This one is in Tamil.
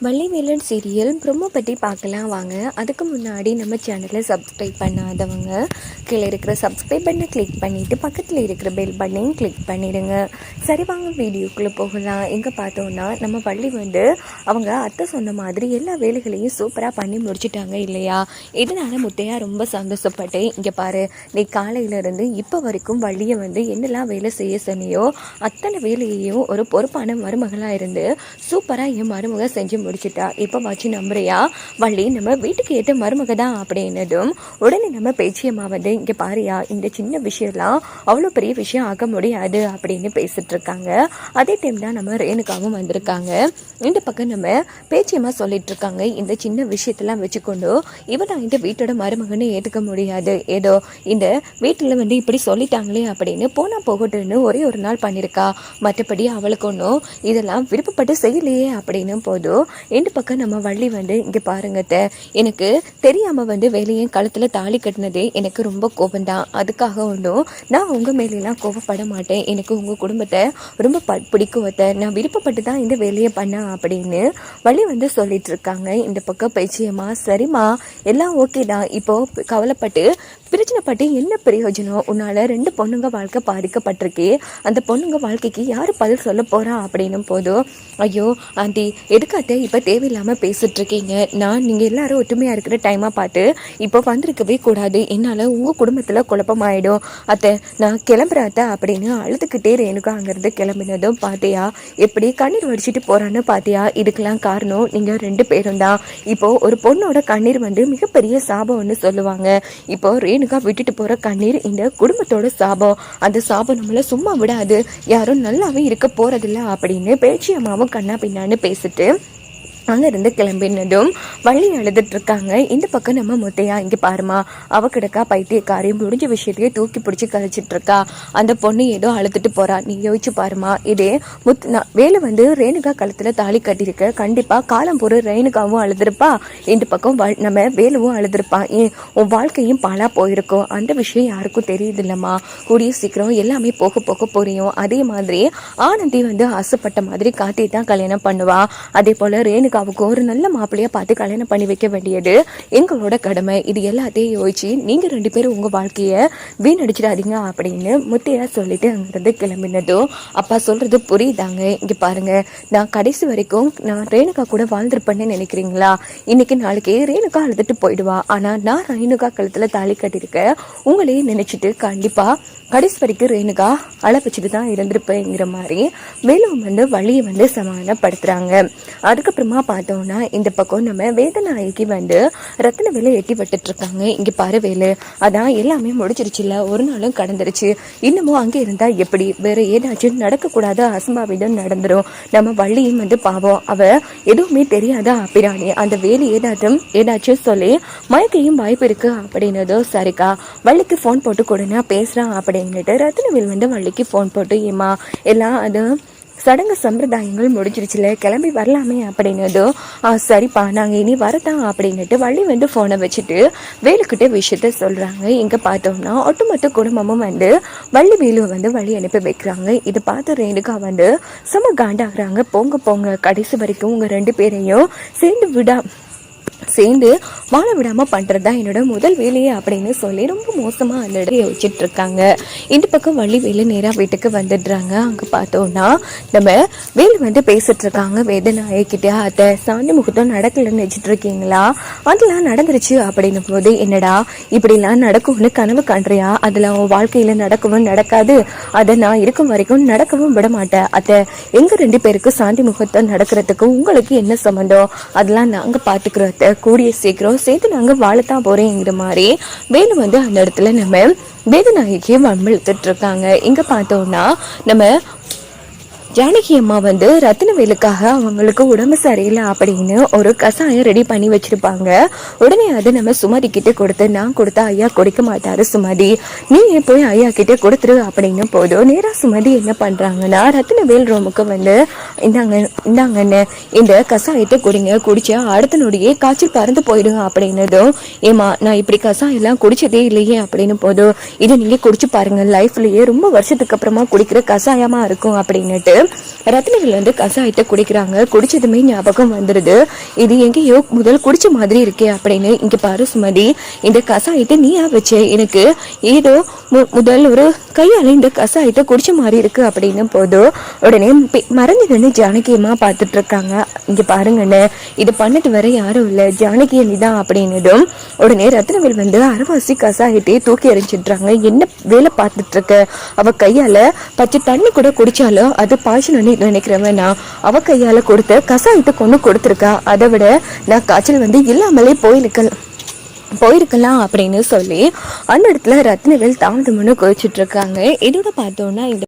வள்ளிவேலன் சீரியல் ப்ரொமோ பற்றி பார்க்கலாம் வாங்க. அதுக்கு முன்னாடி நம்ம சேனலை சப்ஸ்கிரைப் பண்ணாதவங்க கீழே இருக்கிற சப்ஸ்கிரைப் பட்டனை கிளிக் பண்ணிவிட்டு பக்கத்தில் இருக்கிற பெல் பட்டனையும் கிளிக் பண்ணிடுங்க. சரி வாங்க வீடியோக்குள்ளே போகலாம். எங்கே பார்த்தோன்னா நம்ம வள்ளி அவங்க அத்தை சொன்ன மாதிரி எல்லா வேலைகளையும் சூப்பராக பண்ணி முடிச்சுட்டாங்க இல்லையா. இதனால் முத்தையா ரொம்ப சந்தோஷப்பட்டு இங்கே பாரு, நீ காலையிலேருந்து இப்போ வரைக்கும் வள்ளியை என்னெல்லாம் வேலை செய்ய சொன்னியோ அத்தனை வேலையையும் ஒரு பொறுப்பான மருமகளாக இருந்து சூப்பராக என் மருமக செஞ்சு முடிச்சுட்டா. இப்போ வச்சு நம்புறியா வள்ளி நம்ம வீட்டுக்கு ஏற்ற மருமக தான் அப்படின்னதும் உடனே நம்ம பேச்சியம்மா இங்கே பாரியா, இந்த சின்ன விஷயம்லாம் அவ்வளோ பெரிய விஷயம் ஆக முடியாது அப்படின்னு பேசிட்டு இருக்காங்க. அதே டைம் தான் நம்ம ரேணுகாவும் வந்திருக்காங்க. இந்த பக்கம் நம்ம பேச்சியம்மா சொல்லிட்டு இருக்காங்க, இந்த சின்ன விஷயத்தெல்லாம் வச்சுக்கொண்டு இவன் இந்த வீட்டோட மருமகன்னு ஏற்றுக்க முடியாது, ஏதோ இந்த வீட்டில் இப்படி சொல்லிட்டாங்களே அப்படின்னு போனா போகட்டுன்னு ஒரே ஒரு நாள் பண்ணியிருக்கா, மற்றபடி அவளுக்கு ஒன்றும் இதெல்லாம் விருப்பப்பட்டு செய்யலையே அப்படின்னு போதும். இந்த பக்கம் நம்ம வள்ளி இங்கே பாருங்க, எனக்கு தெரியாம வேலையை கழுத்தில் தாலி கட்டினதே எனக்கு ரொம்ப கோபம்தான். அதுக்காக ஒன்றும் நான் உங்கள் மேலாம் கோபப்பட மாட்டேன். எனக்கு உங்கள் குடும்பத்தை ரொம்ப பிடிக்கும், நான் விருப்பப்பட்டு தான் இந்த வேலையை பண்ணேன் அப்படின்னு வள்ளி சொல்லிட்டு இருக்காங்க. இந்த பக்கம் பேச்சியம்மா, சரிம்மா எல்லாம் ஓகே தான், இப்போ கவலைப்பட்டு பிரச்சனைப்பட்டு என்ன பிரயோஜனம், உன்னால் 2 பொண்ணுங்க வாழ்க்கை பாதிக்கப்பட்டிருக்கே, அந்த பொண்ணுங்க வாழ்க்கைக்கு யார் பதில் சொல்ல போகிறா அப்படின்னும் போதும், ஐயோ ஆண்டி எதுக்காத்த இப்போ தேவையில்லாமல் பேசிட்டு இருக்கீங்க, நீங்கள் எல்லாரும் ஒற்றுமையாக இருக்கிற டைமாக பார்த்து இப்போ வந்திருக்கவே கூடாது, என்னால் உங்கள் குடும்பத்தில் குழப்பமாயிடும் அத்தை, நான் கிளம்புறாத்த அப்படின்னு அழுதுகிட்டே ரேணுகா அங்கேருந்து கிளம்பினதும் பார்த்தியா எப்படி கண்ணீர் வடிச்சிட்டு போகிறான்னு பார்த்தியா, இதுக்கெல்லாம் காரணம் நீங்கள் 2 பேரும் தான். இப்போது ஒரு பொண்ணோட கண்ணீர் மிகப்பெரிய சாபம்னு சொல்லுவாங்க. இப்போ ரேணுகா விட்டுட்டு போற கண்ணீர் இந்த குடும்பத்தோட சாபம், அந்த சாபம் நம்மள சும்மா விடாது, யாரும் நல்லாவே இருக்க போறதில்ல அப்படின்னு பேச்சியம்மாவும் கண்ணா பின்னான்னு பேசிட்டு அங்கேருந்து கிளம்பினதும் வள்ளி அழுதுட்டு இருக்காங்க. இந்த பக்கம் நம்ம முத்தையா, இங்கே பாருமா அவ கிடக்கா பைத்தியக்காரி, முடிஞ்ச விஷயத்தையே தூக்கி பிடிச்சி கழிச்சிட்டு இருக்கா, அந்த பொண்ணு ஏதோ அழுதுட்டு போறா, நீ யோசிச்சு பாருமா, இதே வேலை ரேணுகா கழுத்துல தாலி கட்டியிருக்க, கண்டிப்பா காலம் போற ரேணுகாவும் அழுதுருப்பா, இந்த பக்கம் நம்ம வேலுவும் அழுதுருப்பான், உன் வாழ்க்கையும் பாலா போயிருக்கும், அந்த விஷயம் யாருக்கும் தெரியுது இல்லம்மா, கூடிய சீக்கிரம் எல்லாமே போக போக புரியும். அதே மாதிரி ஆனந்தி ஆசைப்பட்ட மாதிரி கார்த்தி தான் கல்யாணம் பண்ணுவா, அதே போல ரேணுகா அவருக்கு ஒரு நல்ல மாப்பிள்ளையா பார்த்து கல்யாணம் பண்ணி வைக்க வேண்டியது எங்களோட கடமை. இது எல்லாத்தையும் யோசிச்சு நீங்க 2 பேரும் உங்க வாழ்க்கைய வீணடிச்சிடாதீங்க அப்படின்னு முத்தையா சொல்லிட்டு அங்கிருந்து கிளம்பினதும், அப்பா சொல்றது புரியுதாங்க, இங்க பாருங்க, நான் கடைசி வரைக்கும் நான் ரேணுகா கூட வாழ்ந்திருப்பேன்னு நினைக்கிறீங்களா, இன்னைக்கு நாளைக்கு ரேணுகா அழுதுட்டு போயிடுவா, ஆனா நான் ரேணுகா கழுத்துல தாலி கட்டிருக்க உங்களையும் நினைச்சிட்டு கண்டிப்பா கடைசி வரைக்கும் ரேணுகா அழப்பிச்சுட்டு தான் இருந்திருப்பேங்கிற மாதிரி மேலும் வழியை சமாதானப்படுத்துறாங்க. அதுக்கப்புறமா பார்த்தோம்னா இந்த பக்கம் நம்ம வேதநாயகி ரத்தின வேலை எட்டி விட்டுட்டு இருக்காங்க. இங்க பாரு வேலு, அதான் எல்லாமே முடிச்சிருச்சுல, ஒரு நாளும் கடந்துருச்சு, இன்னமும் அங்கே இருந்தா எப்படி, வேற ஏதாச்சும் நடக்கக்கூடாத அசம்பாவிதம் நடந்துரும், நம்ம வள்ளியும் பாவம், அவ எதுவுமே தெரியாத அப்பிராணி, அந்த வேலை ஏதாச்சும் சொல்லி மயக்கையும் வாய்ப்பு இருக்கு அப்படின்னதோ, சரிக்கா வள்ளிக்கு போன் போட்டு கொடுனா பேசுறான் அப்படின்னுட்டு ரத்தினவேல் வள்ளிக்கு போன் போட்டு, ஏமா எல்லாம் அது சடங்கு சம்பிரதாயங்கள் முடிஞ்சிருச்சுல, கிளம்பி வரலாமே அப்படின்னதும், சரிப்பா நாங்கள் இனி வரதான் அப்படின்னுட்டு வள்ளி ஃபோனை வச்சுட்டு வேலுக்கிட்ட விஷயத்த சொல்கிறாங்க. இங்கே பார்த்தோம்னா ஒட்டுமொத்த குடும்பமும் வள்ளி வேலுவை வழி அனுப்பி வைக்கிறாங்க. இதை பார்த்து ரேணுகா சும்மா காண்டாகிறாங்க. போங்க போங்க, கடைசி வரைக்கும் உங்கள் 2 பேரையும் சேர்ந்து வாழ விடாம பண்றதுதான் என்னோட முதல் வேலையே அப்படின்னு சொல்லி ரொம்ப மோசமா அந்த இடத்துல யோசிச்சுட்டு இருக்காங்க. இந்த பக்கம் வள்ளி வேலு நேரா வீட்டுக்கு வந்துடுறாங்க. அங்க பார்த்தோம்னா நம்ம வேலு பேசிட்டு இருக்காங்க வேதநாயகிட்ட, அத்தை சாந்தி முகூர்த்தம் நடக்கலன்னு வச்சுட்டு இருக்கீங்களா, அதெல்லாம் நடந்துருச்சு அப்படின்னும் போது, என்னடா இப்படிலாம் நடக்கும்னு கனவு காண்றியா, அதெல்லாம் உன் வாழ்க்கையில நடக்கவும் நடக்காது, அதை நான் இருக்கும் வரைக்கும் நடக்கவும் விட மாட்டேன் அத்தை, எங்க 2 பேருக்கும் சாந்தி முகூர்த்தம் நடக்கிறதுக்கு உங்களுக்கு என்ன சம்பந்தம், அதெல்லாம் நாங்க பாத்துக்கிறோம், கூடிய சீக்கிரம் சேர்த்து நாங்க வாழத்தான் போறேங்கிற மாதிரி வேலு அந்த இடத்துல நம்ம வேதநாயகியை வம்பிழுத்துட்டு இருக்காங்க. இங்க பார்த்தோம்னா நம்ம ஜானகி அம்மா ரத்தினவேலுக்காக அவங்களுக்கு உடம்பு சரியில்லை அப்படின்னு ஒரு கசாயம் ரெடி பண்ணி வச்சிருப்பாங்க. உடனே அது நம்ம சுமதி கிட்ட கொடுத்து, நான் கொடுத்தா ஐயா குடிக்க மாட்டாரு சுமதி, நீ போய் ஐயா கிட்ட கொடுத்துரு அப்படின்னு போதும். நேரா சுமதி என்ன பண்றாங்கன்னா ரத்தினவேல் ரூமுக்கு இந்தாங்கன்னு இந்த கசாயத்தை குடிங்க, குடிச்சா அடுத்த நொடியே காய்ச்சல் பறந்து போயிடுங்க அப்படின்னதும், ஏமா நான் இப்படி கசாயம் எல்லாம் குடிச்சதே இல்லையே அப்படின்னு போதும், இதை நீங்க குடிச்சு பாருங்க, லைஃப்லயே ரொம்ப வருஷத்துக்கு அப்புறமா குடிக்கிற கசாயமா இருக்கும் அப்படின்னுட்டு ரத்னவேல் வந்து கசாயத்தை குடிக்கிறாங்க. குடிச்சதுமே ஞாபகம் வந்துடுது, இது எங்கேயோ முதல் குடிச்ச மாதிரி இருக்கே அப்படின்னு. இங்க பாரு சுமதி, இந்த கசாயத்தை நீயா வச்ச, எனக்கு ஏதோ முதல் ஒரு கையால இந்த கசாயத்தை குடிச்ச மாதிரி இருக்கு அப்படின்னு போதும். உடனே மறந்து நின்று ஜானகியம்மா பார்த்துட்டு இருக்காங்க. இங்க பாருங்கன்னு, இது பண்ணிட்டு வர யாரும் இல்லை, ஜானகி அண்ணிதான் அப்படின்னதும் உடனே ரத்னவேல் வந்து அரவாசி கசாயத்தையே தூக்கி எறிஞ்சிடுறாங்க. என்ன வேலை பார்த்துட்டு இருக்க, அவ கையால பச்சை தண்ணி கூட குடிச்சாலும் அது பாய்ச்சல் நினைக்கிறவன் நான், அவ கையால கொடுத்த கசாயத்தை கொண்டு கொடுத்துருக்கா, அதை விட நான் காய்ச்சல் வந்து இல்லாமலே போயிருக்கலாம் அப்படின்னு சொல்லி அந்த இடத்துல ரத்னவேல் தாமதம்னு கோச்சிட்டு இருக்காங்க. இதோட பார்த்தோம்னா இந்த